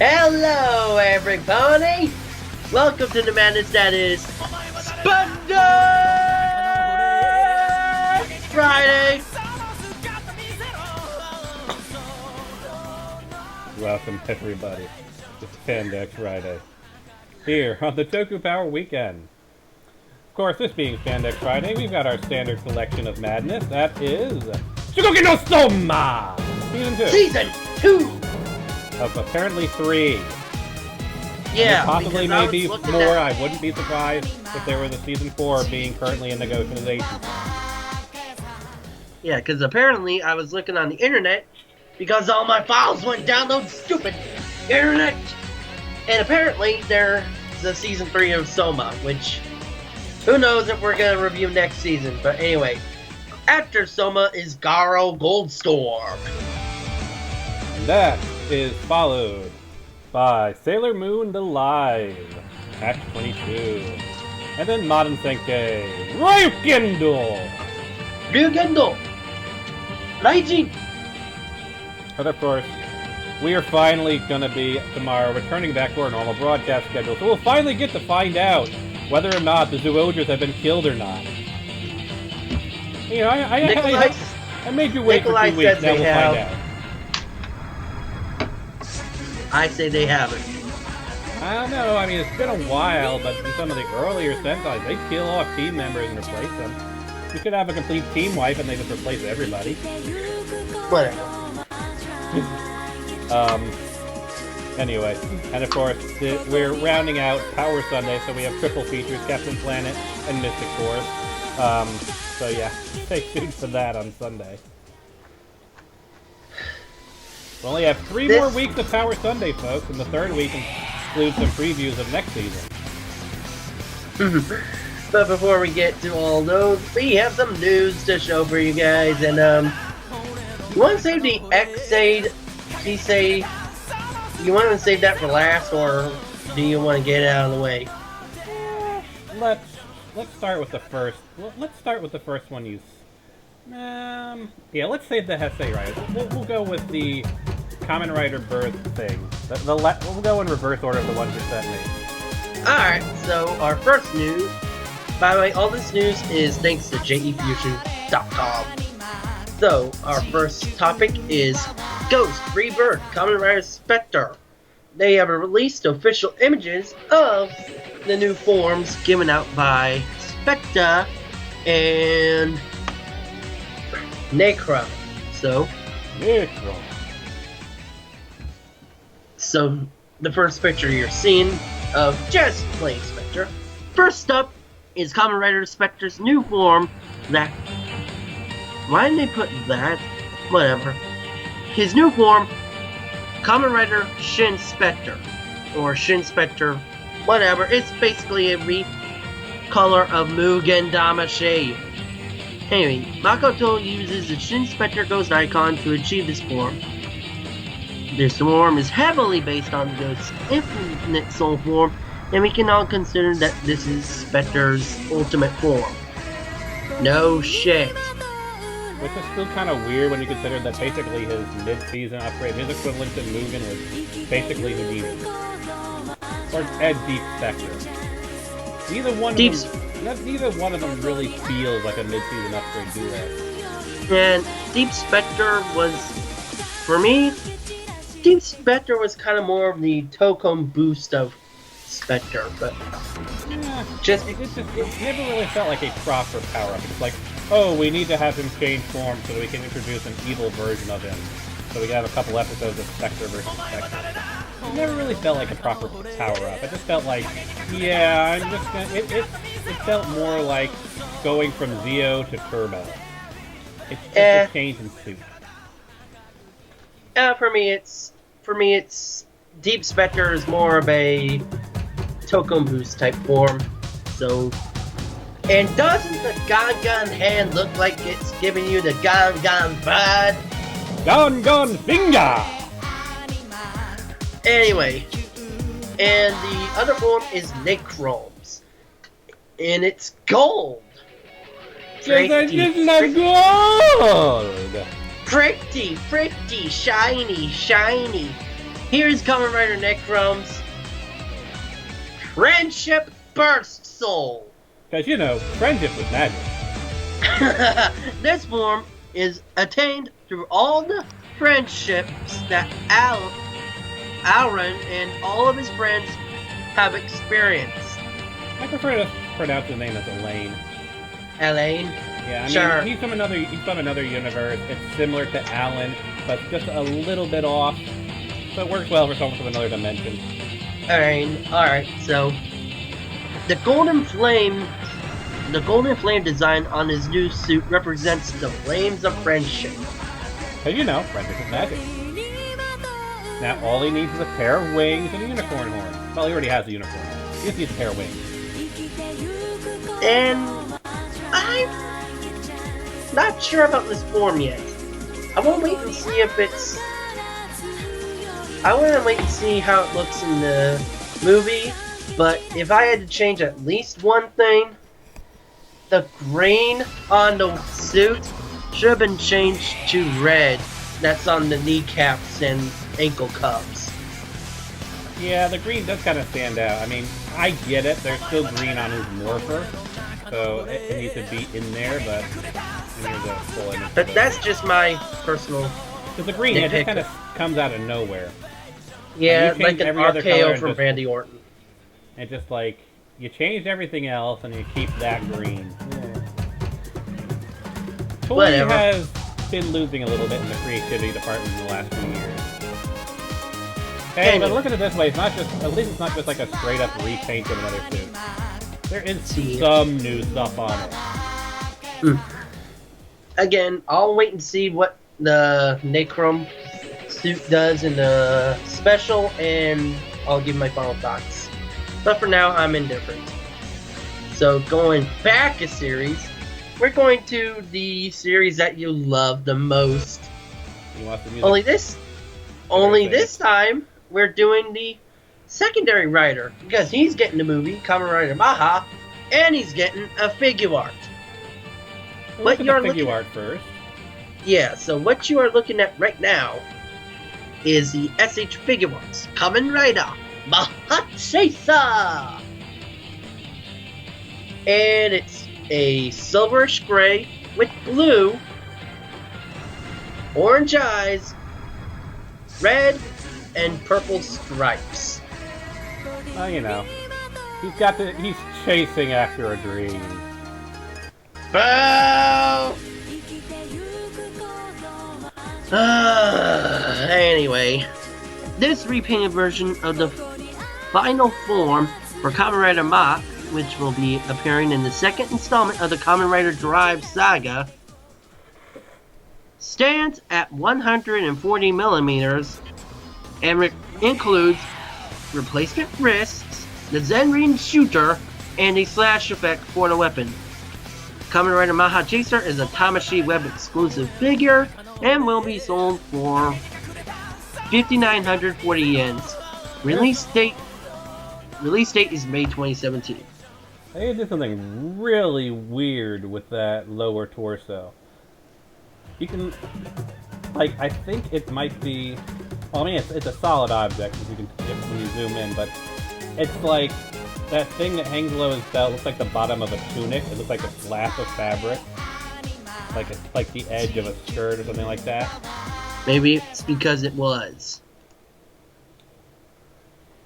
Hello, everybody! Welcome to the madness that is Spandex Friday! Welcome, everybody. It's Spandex Friday. Here on the Toku Power Weekend. Of course, this being Spandex Friday, we've got our standard selection of madness. That is Shikoki no Soma! Season 2. Season 2! Of apparently 3. Yeah, possibly maybe more. At... I wouldn't be surprised if there was a Season 4 being currently in negotiation. Yeah, because apparently I was looking on the internet because all my files went down those stupid internet. And apparently there's a Season 3 of Soma, which who knows if we're going to review next season. But anyway, after Soma is Garo Goldstorm. And that is followed by Sailor Moon the Live, Act 22. And then Modern Senkai, Ryukendo! Ryukendo! Raijin! But of course, we are finally going to be, tomorrow, returning back to our normal broadcast schedule. So we'll finally get to find out whether or not the Zoogers have been killed or not. You know, I made you wait for 2 weeks, now we'll find out. I say they haven't. I don't know, I mean, it's been a while, but in some of the earlier Sentais, they kill off team members and replace them. You could have a complete team wipe and they just replace everybody. Whatever. Anyway, and of course, we're rounding out Power Sunday, so we have triple features, Captain Planet and Mystic Force. So yeah, stay tuned for that on Sunday. We only have 3 more weeks of Power Sunday, folks, and the third week includes some previews of next season. But before we get to all those, we have some news to show for you guys, and you want to save the X-Aid, T-Say, you want to save that for last, or do you want to get it out of the way? Let's start with the first. Let's start with the first one you. Yeah, let's save the Heisei Riders. We'll go with the Kamen Rider birth thing. We'll go in reverse order of the ones you sent me. Alright, so our first news. By the way, all this news is thanks to JEFusion.com. So, our first topic is Ghost Rebirth Kamen Rider Spectre. They have released official images of the new forms given out by Spectre and Necron. So, the first picture you're seeing of just plain Spectre. First up is Kamen Rider Spectre's new form that... Why didn't they put that? Whatever. His new form, Kamen Rider Shin Spectre. Or Shin Spectre, whatever. It's basically a recolor of Mugen Damacy. Anyway, Makoto uses the Shin Spectre Ghost icon to achieve this form. This form is heavily based on the Ghost's Infinite Soul form, and we can all consider that this is Spectre's ultimate form. No shit. Which is still kind of weird when you consider that basically his mid-season upgrade, his equivalent to Mugen was basically Houdini. Or Deep Spectre. Neither one of them really feels like a mid-season upgrade, do they? And Deep Spectre was, for me, Deep Spectre was kind of more of the Tocom boost of Spectre, but yeah, it never really felt like a proper power-up. It's like, oh, we need to have him change form so that we can introduce an evil version of him. So we can have a couple episodes of Spectre versus Spectre. It never really felt like a proper power-up. It just felt like, yeah, I'm just gonna... It felt more like going from Zeo to Turbo. It's just a change in suit. For me, it's Deep Spectre is more of a Tocom boost type form. So, and doesn't the Gon hand look like it's giving you the Gon vibe? Gon finger. Anyway, and the other form is Necrom's, and it's gold. Gold. Pretty, shiny. Here's Kamen Rider Necrom's Friendship Burst Soul. Because, you know, friendship with magic. This form is attained through all the friendships that Aaron and all of his friends have experienced. I prefer to pronounce his name as Elaine. Elaine? Yeah, I mean, sure. he's from another universe. It's similar to Alan, but just a little bit off. So it works well for someone from another dimension. Alright, so the golden flame design on his new suit represents the flames of friendship. Because, you know, friendship is magic. Now, all he needs is a pair of wings and a unicorn horn. Well, he already has a unicorn horn. He just needs a pair of wings. And I'm not sure about this form yet. I want to wait and see if it's... I want to wait and see how it looks in the movie, but if I had to change at least one thing, the green on the suit should have been changed to red. That's on the kneecaps and ankle cuffs. Yeah, the green does kind of stand out. I mean, I get it. There's still green on his morpher, so it needs to be in there, but here's a full image. But that's just my personal... Because the green, it just kind of comes out of nowhere. Yeah, like an RKO from Randy Orton. And just like, you changed everything else and you keep that green. Toei has been losing a little bit in the creativity department in the last few years. Hey, but look at it this way, it's not just, at least it's not just like a straight up repaint of another suit. There is some new stuff on it. Again, I'll wait and see what the Necrom suit does in the special, and I'll give my final thoughts. But for now, I'm indifferent. So going back a series, we're going to the series that you love the most. You want the music? Only this time, we're doing the secondary writer, because he's getting the movie, Kamen Rider Maha, and he's getting a figure art. What you're looking art first? Yeah, so what you are looking at right now is the SH Figure Arts Kamen Rider Maha Chaser! And it's a silverish gray with blue, orange eyes, red, and purple stripes. Oh, you know. He's chasing after a dream. Boo! Anyway, this repainted version of the final form for Kamen Rider Mach, which will be appearing in the second installment of the Kamen Rider Drive saga, stands at 140 millimeters and includes replacement wrists, the Zenrin shooter, and a slash effect for the weapon. Kamen Rider Maha Chaser is a Tamashii Web exclusive figure and will be sold for 5,940 yens. Release date is May 2017. They did something really weird with that lower torso. You can, like, I think it might be. Well, I mean, it's a solid object when you zoom in, but it's like that thing that hangs below his belt looks like the bottom of a tunic. It looks like a flap of fabric, like the edge of a skirt or something like that. Maybe it's because it was.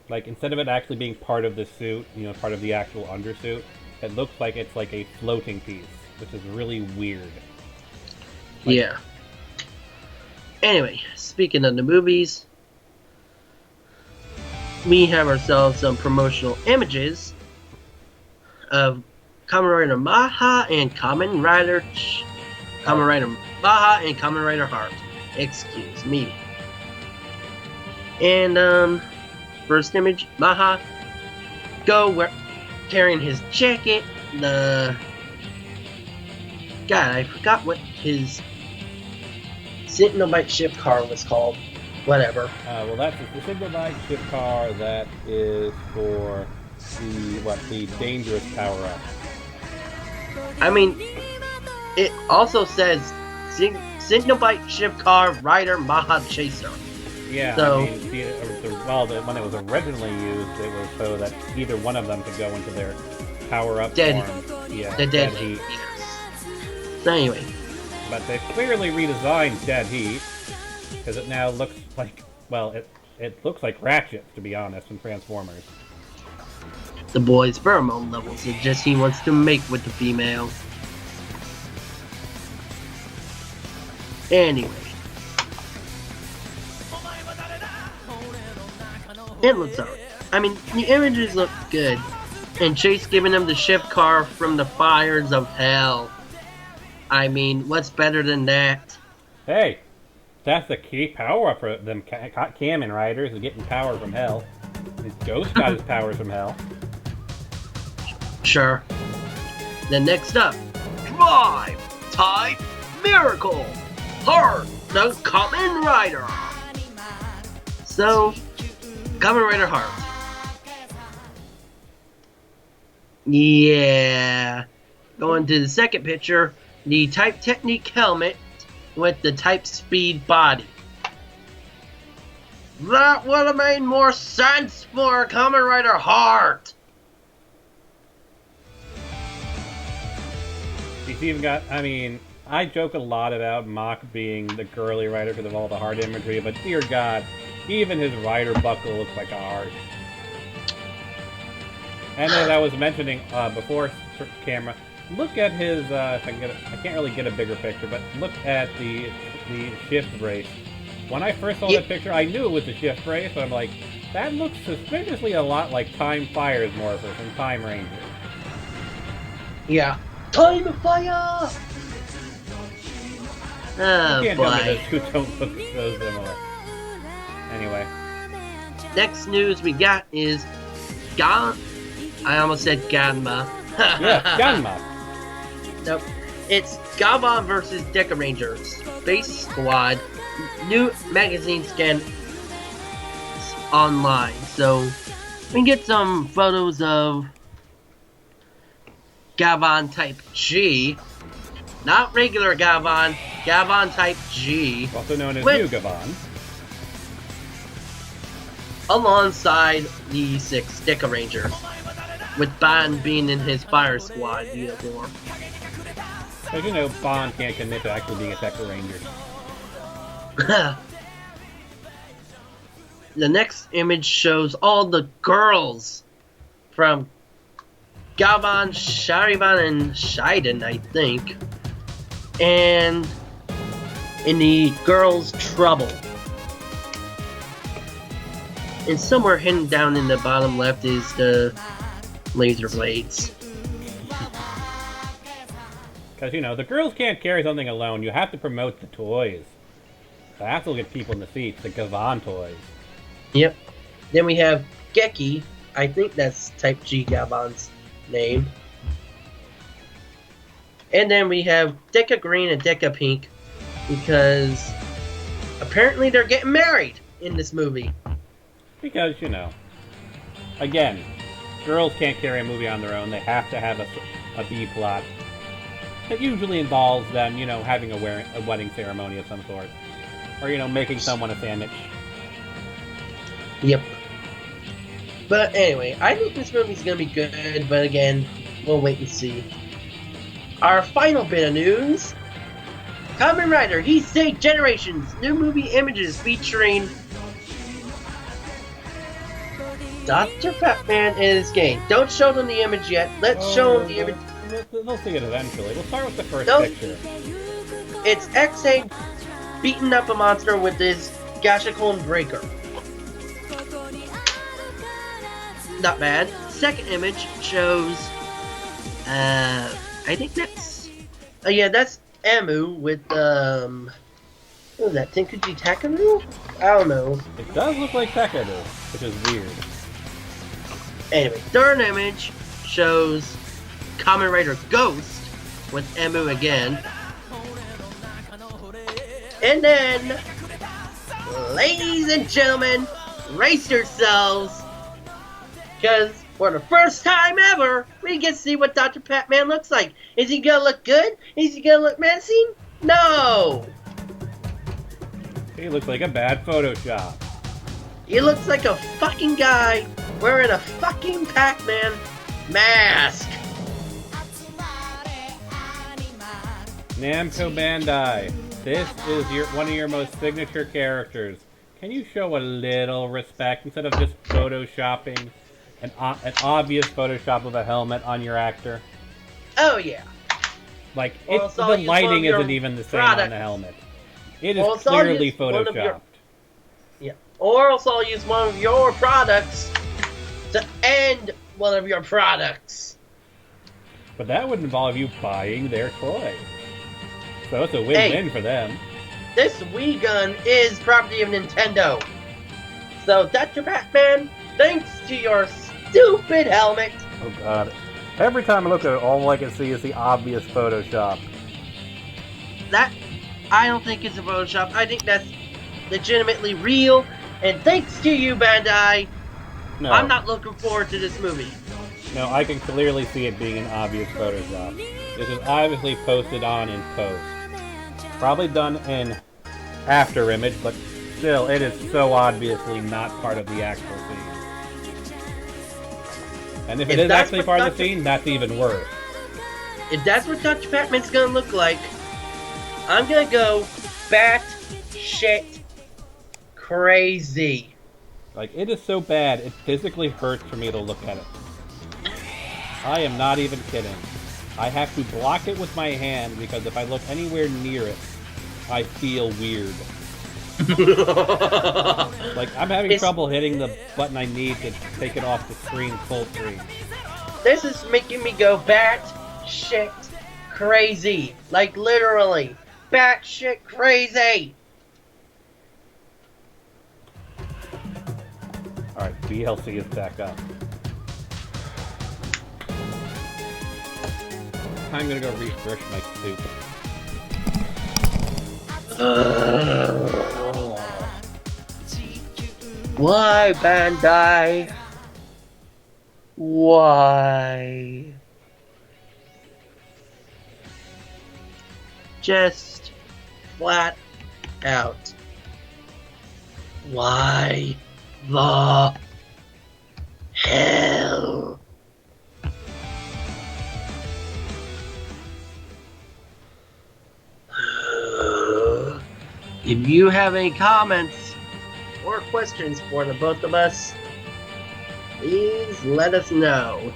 Like, instead of it actually being part of the suit, you know, part of the actual undersuit, it looks like it's like a floating piece, which is really weird. Like, yeah. Anyway, speaking of the movies, we have ourselves some promotional images of Kamen Rider Maha and Kamen Rider Maha and Kamen Rider Heart. Excuse me. And first image, Maha carrying his jacket. God, I forgot what his Sentinel ship car was called. Whatever. Well, that's the Sentinel ship car that is for the dangerous power-up. I mean, it also says Sentinel ship car rider Maha Chaser. Yeah, so, I mean, when it was originally used, it was so that either one of them could go into their power-up Dead. form. Yeah, The dead heat. Yes. So anyway. But they clearly redesigned Dead Heat, because it now looks like, well, it looks like Ratchet, to be honest, in Transformers. The boy's pheromone levels suggest he wants to mate with the female. Anyway. It looks alright. I mean, the images look good. And Chase giving him the shift car from the fires of hell. I mean, what's better than that? Hey, that's the key power-up for them Kamen Riders, is getting power from hell. His Ghost got his powers from hell. Sure. Then next up, Drive Type Miracle Heart, the Kamen Rider. So, Kamen Rider Heart. Yeah. Going to the second picture, the Type Technique helmet with the Type Speed body. That would have made more sense for Kamen Rider Heart. He's even got, I mean, I joke a lot about Mach being the girly rider because of all the heart imagery, but dear God, even his rider buckle looks like a heart. And as I was mentioning before camera, look at his, if I can get I can't really get a bigger picture, but look at the shift brace. When I first saw that picture, I knew it was the shift brace, but I'm like, that looks suspiciously a lot like Time Fire's Morpher from Time Ranger. Yeah. Time of Fire! Oh, you can't boy. tell me those two don't look so similar. Anyway. Next news we got is I almost said Ganma. Yeah, Ganma. Nope. It's Gavan versus Deca Rangers. Space Squad. New magazine scan online. So, we can get some photos of Gavan Type G. Not regular Gavan. Gavan Type G. Also known as New Gavan. Alongside the 6 Deca Rangers. With Bond being in his Fire Squad uniform. Because you know, Bond can't commit to actually being a Deca Ranger. The next image shows all the girls from Gavan, Sharivan, and Shiden, I think. And in the girls' trouble. And somewhere hidden down in the bottom left is the laser blades. Because, you know, the girls can't carry something alone. You have to promote the toys. That's what'll get people in the seats, the Gavan toys. Yep. Then we have Geki. I think that's Type G Gavan's name. And then we have Deca Green and Deca Pink. Because apparently they're getting married in this movie. Because, you know, again, girls can't carry a movie on their own. They have to have a B plot. It usually involves them, you know, having a wedding ceremony of some sort. Or, you know, making someone a sandwich. Yep. But anyway, I think this movie's gonna be good, but again, we'll wait and see. Our final bit of news. Kamen Rider Heisei Generations new movie images featuring Dr. Batman and his gang. Don't show them the image yet. Let's show them the image. They'll see it eventually. We'll start with the first picture. It's X-A beating up a monster with his Gashikon breaker. Not bad. Second image shows, I think that's, yeah, that's Emu with, what was that, Tenkuji Takaru? I don't know. It does look like Takaru, which is weird. Anyway, third image shows Kamen Rider Ghost with Emu again. And then, ladies and gentlemen, brace yourselves, because for the first time ever, we get to see what Dr. Patman looks like. Is he gonna look good? Is he gonna look menacing? No! He looks like a bad Photoshop. He looks like a fucking guy wearing a fucking Pac-Man mask. Namco Bandai, this is one of your most signature characters. Can you show a little respect instead of just photoshopping an obvious Photoshop of a helmet on your actor? Oh yeah. Like, the lighting isn't even the same on the helmet. It is clearly photoshopped. Yeah. Or else I'll use one of your products to end one of your products. But that would involve you buying their toy. So it's a win-win for them. This Wii gun is property of Nintendo. So, Dr. Pac-Man, thanks to your stupid helmet. Oh god. Every time I look at it, all I can see is the obvious Photoshop. That, I don't think it's a Photoshop. I think that's legitimately real. And thanks to you, Bandai, No. I'm not looking forward to this movie. No, I can clearly see it being an obvious Photoshop. This is obviously posted on in post. Probably done in After Image, but still, it is so obviously not part of the actual scene. And if it is actually part of the scene, that's even worse. If that's what Dr. Pac-Man's gonna look like, I'm gonna go bat shit crazy. Like, it is so bad, it physically hurts for me to look at it. I am not even kidding. I have to block it with my hand because if I look anywhere near it, I feel weird. Like, I'm having trouble hitting the button I need to take it off the screen full screen. This is making me go bat shit crazy. Like, literally. Bat shit crazy. Alright, VLC is back up. I'm gonna go refresh my soup. Why, Bandai? Why? Just flat out. Why the hell? If you have any comments or questions for the both of us, please let us know.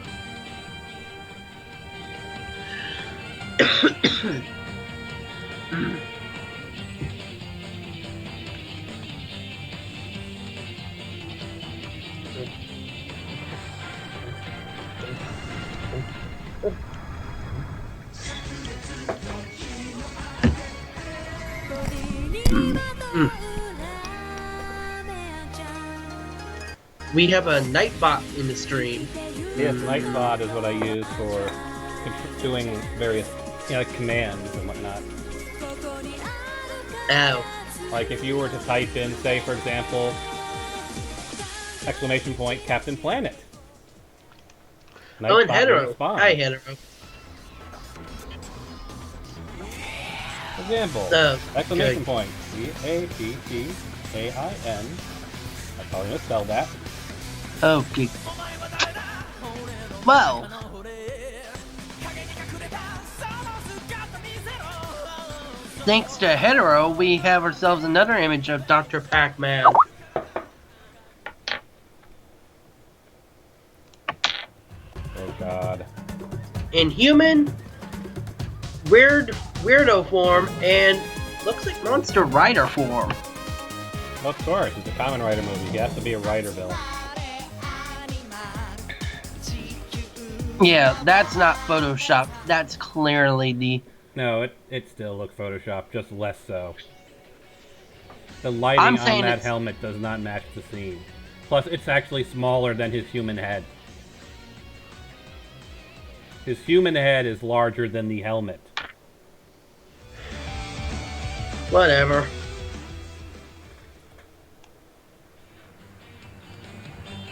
We have a Nightbot in the stream. Yes, Nightbot is what I use for doing various, commands and whatnot. Oh. Like if you were to type in, say, for example, ! Captain Planet. Oh, and Hetero. Hi, Hetero. Example. Exclamation point. CAPTAIN. I probably misspelled that. Okay. Well. Thanks to Hetero, we have ourselves another image of Dr. Pac-Man. Oh god. In human, weirdo form, and looks like Monster Rider form. Well, of course, it's a Kamen Rider movie. He has to be a Rider villain. Yeah, that's not Photoshop. That's clearly the... No, it still looks Photoshopped, just less so. The lighting on that helmet does not match the scene. Plus, it's actually smaller than his human head. His human head is larger than the helmet. Whatever.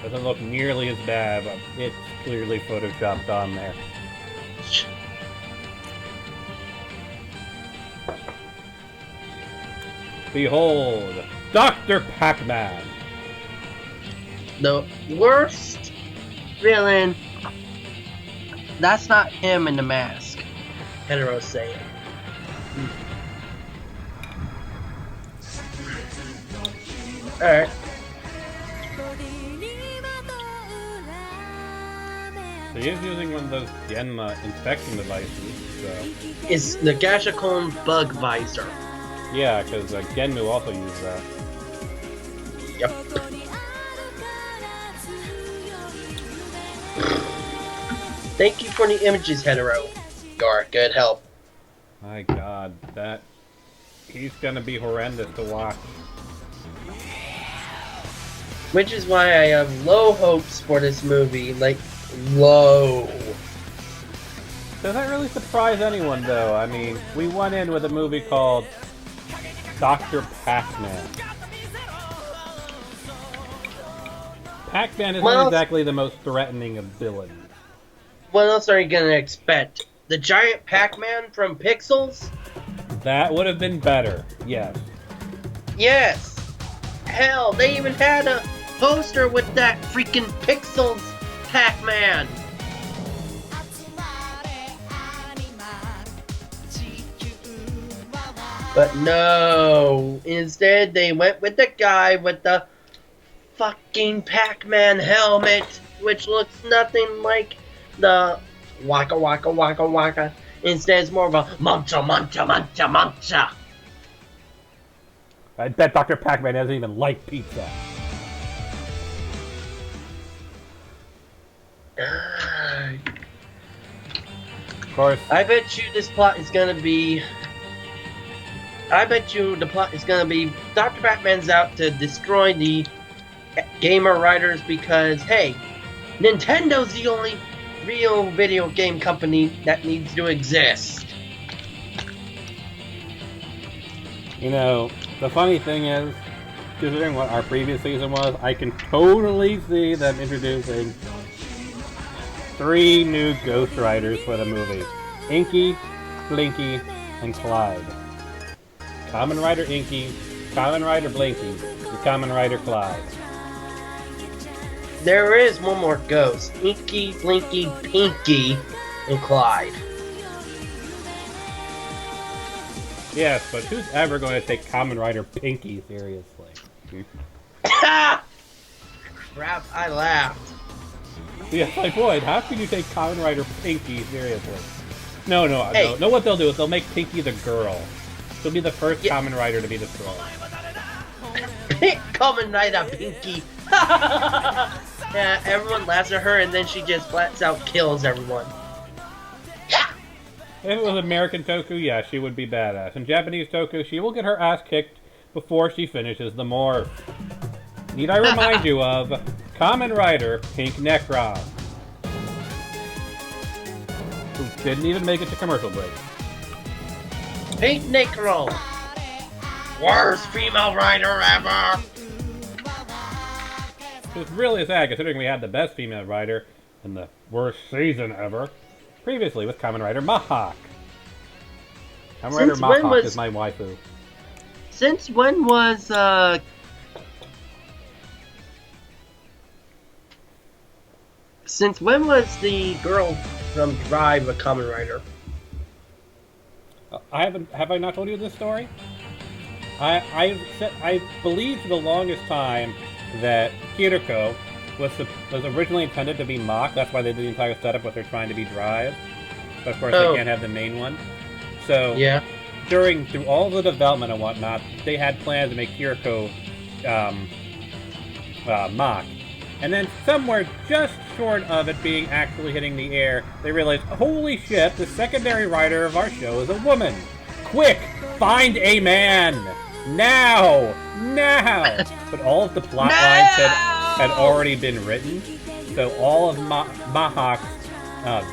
Doesn't look nearly as bad, but it's clearly Photoshopped on there. Behold, Dr. Pac-Man! the worst villain. That's not him in the mask. Hetero saying. Alright. So he's using one of those Genma infection devices, so... It's the Gashakon bug visor. Yeah, because Genmu also used that. Yep. Thank you for the images, Hetero. Gar, good help. My god, that... He's gonna be horrendous to watch. Which is why I have low hopes for this movie. Like, low. Does that really surprise anyone, though? I mean, we went in with a movie called Dr. Pac-Man. Pac-Man is not exactly the most threatening of villains. What else are you gonna expect? The giant Pac-Man from Pixels? That would have been better, yes. Yes! Hell, they even had a poster with that freaking Pixels Pac-Man! But no, instead they went with the guy with the fucking Pac-Man helmet, which looks nothing like the Waka Waka Waka Waka. Instead it's more of a Mancha Mancha Mancha Mancha. I bet Dr. Pac-Man doesn't even like pizza. Of course. I bet you this plot is gonna be... I bet you the plot is gonna be Dr. Pac-Man's out to destroy the gamer writers because, hey, Nintendo's the only real video game company that needs to exist. You know, the funny thing is, considering what our previous season was, I can totally see them introducing 3 new Ghost Riders for the movie. Inky, Blinky, and Clyde. Kamen Rider Inky, Kamen Rider Blinky, and Kamen Rider Clyde. There is one more ghost. Inky, Blinky, Pinky, and Clyde. Yes, but who's ever going to take Kamen Rider Pinky seriously? Ha! Crap, I laughed. Yeah, like, boy, how can you take Kamen Rider Pinky seriously? No, Hey. no. No, what they'll do is they'll make Pinky the girl. She'll be the first Kamen Rider to be destroyed. Kamen Rider Pinky. Yeah, everyone laughs at her and then she just flats out kills everyone. If it was American Toku, yeah, she would be badass. In Japanese Toku, she will get her ass kicked before she finishes the morph. Need I remind you of Kamen Rider Pink Necron, who didn't even make it to commercial break. Pink Necro. Worst female rider ever. It's really sad considering we had the best female rider in the worst season ever. Previously with Kamen Rider Mahawk. Kamen Rider Mahawk is my waifu. Since when was Since when was the girl from Drive a Kamen Rider? Have I not told you this story? I believed for the longest time that Kiriko was originally intended to be Mach. That's why they did the entire setup with her trying to be Drive. But of course they can't have the main one. So yeah, through all the development and whatnot, they had plans to make Kiriko Mach. And then somewhere just short of it being actually hitting the air, they realized, holy shit, the secondary writer of our show is a woman. Quick, find a man! Now! But all of the plot lines had already been written, so all of Mahawk's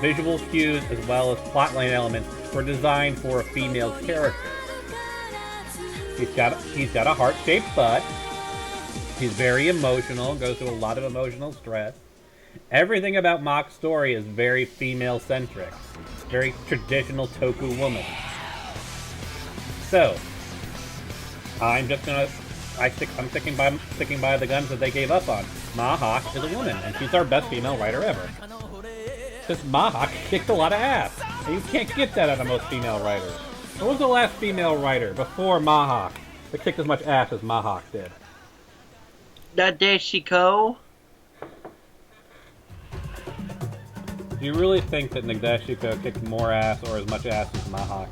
visual cues as well as plotline elements were designed for a female character. He's got a heart-shaped butt. He's very emotional, goes through a lot of emotional stress. Everything about Mach's story is very female-centric. Very traditional Toku woman. So, I'm sticking by the guns that they gave up on. Mahawk is a woman, and she's our best female writer ever. Because Mahawk kicked a lot of ass, and you can't get that out of most female writers. What was the last female writer before Mahawk that kicked as much ass as Mahawk did? Nadeshiko? Do you really think that Nadeshiko kicked more ass or as much ass as Mahawk?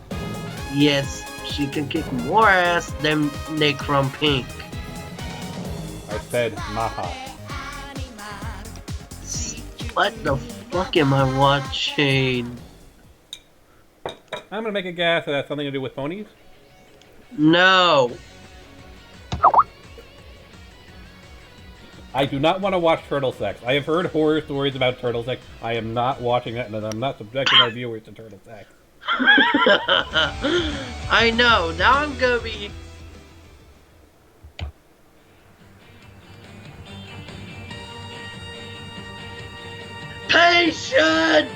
Yes, she can kick more ass than Nick from Pink. I said Mahawk. What the fuck am I watching? I'm gonna make a guess that has something to do with ponies. No. I do not want to watch turtle sex. I have heard horror stories about turtle sex. I am not watching that, and I'm not subjecting our viewers to turtle sex. I know. Now I'm gonna be... Patience!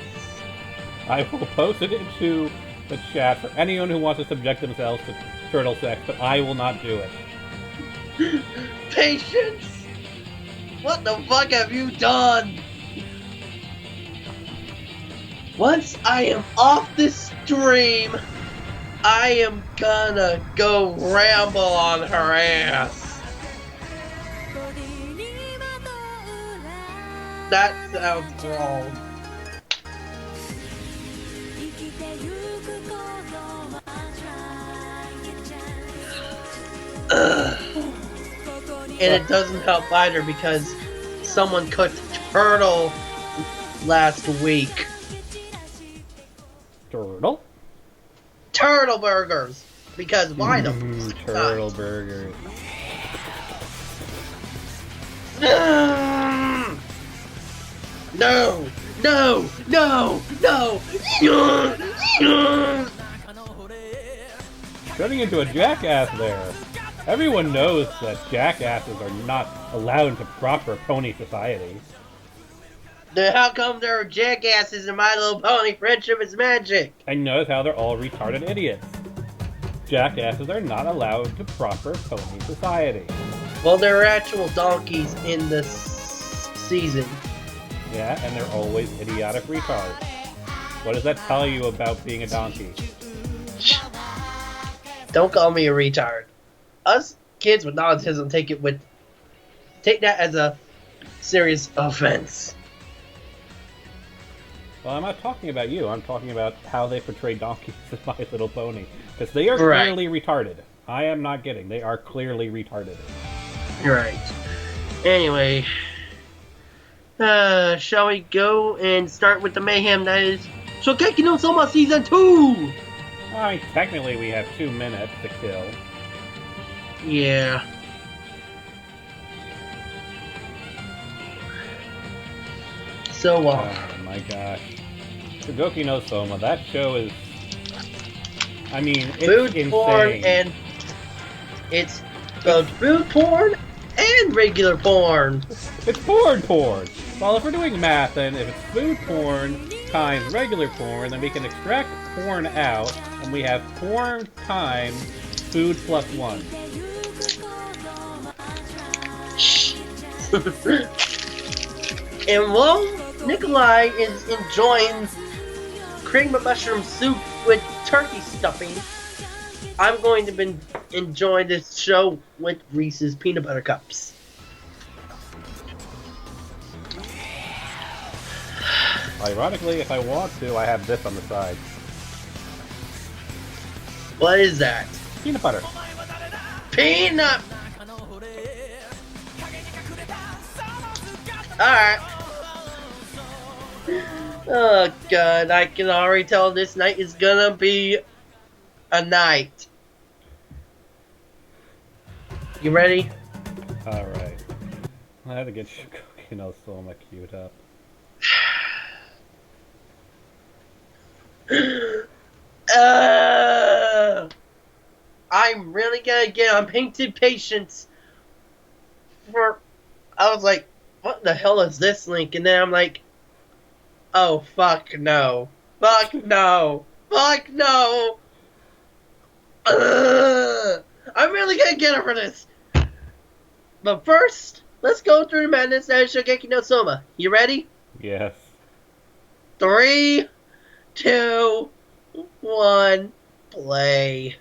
I will post it into the chat for anyone who wants to subject themselves to turtle sex, but I will not do it. Patience! What the fuck have you done? Once I am off this stream, I am gonna go ramble on her ass. That sounds wrong. And it doesn't help either because someone cooked turtle last week. Turtle? Turtle burgers! Because why the fuck turtle not? burgers. No! No! No! No! Turning into a jackass there. Everyone knows that jackasses are not allowed into proper pony society. Then how come there are jackasses in My Little Pony Friendship is Magic? And notice how they're all retarded idiots. Jackasses are not allowed to proper pony society. Well, there are actual donkeys in this season. Yeah, and they're always idiotic retards. What does that tell you about being a donkey? Don't call me a retard. Us kids with autism take that as a serious offense. Well, I'm not talking about you. I'm talking about how they portray donkeys in My Little Pony. Because they are clearly retarded. I am not kidding. They are clearly retarded. You're right. Anyway, shall we go and start with the mayhem that is Shokeki no Soma Season 2? I mean, technically we have 2 minutes to kill. Yeah. So, oh my gosh. Shokeki no Soma, that show is... I mean, it's food insane. porn and... It's both food porn and regular porn. It's porn! Well, if we're doing math, then if it's food porn times regular porn, then we can extract porn out, and we have porn times food plus 1. And while Nikolai is enjoying cream of mushroom soup with turkey stuffing, I'm going to enjoy this show with Reese's peanut butter cups. Ironically, if I want to, I have this on the side. What is that? Peanut butter. Peanut! Alright. Oh god, I can already tell this night is gonna be a night. You ready? Alright. I have to get Shokeki no Soma queued up. I'm really gonna get on painted patience for... I was like, what the hell is this link? And then I'm like, oh, fuck no. Fuck no. Fuck no. I'm really gonna get over this. But first, let's go through the madness of Shogeki no Soma. You ready? Yes. 3, 2, 1, play.